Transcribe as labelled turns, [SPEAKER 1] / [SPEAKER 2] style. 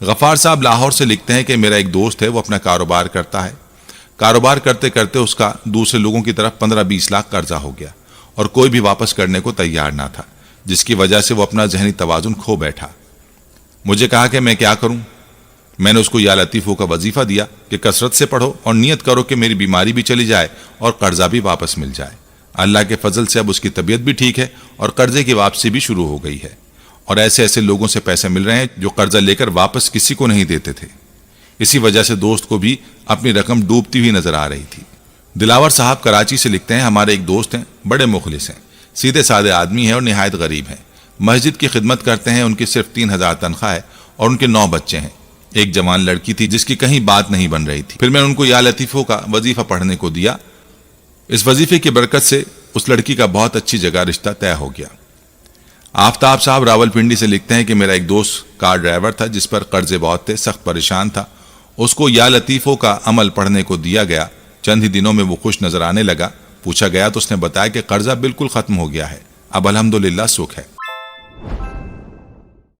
[SPEAKER 1] غفار صاحب لاہور سے لکھتے ہیں کہ میرا ایک دوست ہے، وہ اپنا کاروبار کرتا ہے۔ کاروبار کرتے کرتے اس کا دوسرے لوگوں کی طرف 15-20 لاکھ قرضہ ہو گیا اور کوئی بھی واپس کرنے کو تیار نہ تھا، جس کی وجہ سے وہ اپنا ذہنی توازن کھو بیٹھا۔ مجھے کہا کہ میں کیا کروں؟ میں نے اس کو یا لطیفوں کا وظیفہ دیا کہ کثرت سے پڑھو اور نیت کرو کہ میری بیماری بھی چلی جائے اور قرضہ بھی واپس مل جائے۔ اللہ کے فضل سے اب اس کی طبیعت بھی ٹھیک ہے اور قرضے کی واپسی بھی شروع ہو گئی ہے، اور ایسے لوگوں سے پیسے مل رہے ہیں جو قرضہ لے کر واپس کسی کو نہیں دیتے تھے۔ اسی وجہ سے دوست کو بھی اپنی رقم ڈوبتی ہوئی نظر آ رہی تھی۔ دلاور صاحب کراچی سے لکھتے ہیں، ہمارے ایک دوست ہیں، بڑے مخلص ہیں، سیدھے سادے آدمی ہیں اور نہایت غریب ہیں۔ مسجد کی خدمت کرتے ہیں، ان کی صرف 3000 تنخواہ ہے اور ان کے 9 بچے ہیں۔ ایک جوان لڑکی تھی جس کی کہیں بات نہیں بن رہی تھی، پھر میں نے ان کو یا لطیفوں کا وظیفہ پڑھنے کو دیا۔ اس وظیفے کی برکت سے اس لڑکی کا بہت اچھی جگہ رشتہ طے ہو گیا۔ آفتاب صاحب راولپنڈی سے لکھتے ہیں کہ میرا ایک دوست کار ڈرائیور تھا جس پر قرضے بہت تھے، سخت پریشان تھا۔ اس کو یا لطیفوں کا عمل پڑھنے کو دیا گیا، چند ہی دنوں میں وہ خوش نظر آنے لگا۔ پوچھا گیا تو اس نے بتایا کہ قرضہ بالکل ختم ہو گیا ہے، اب الحمدللہ سکھ ہے۔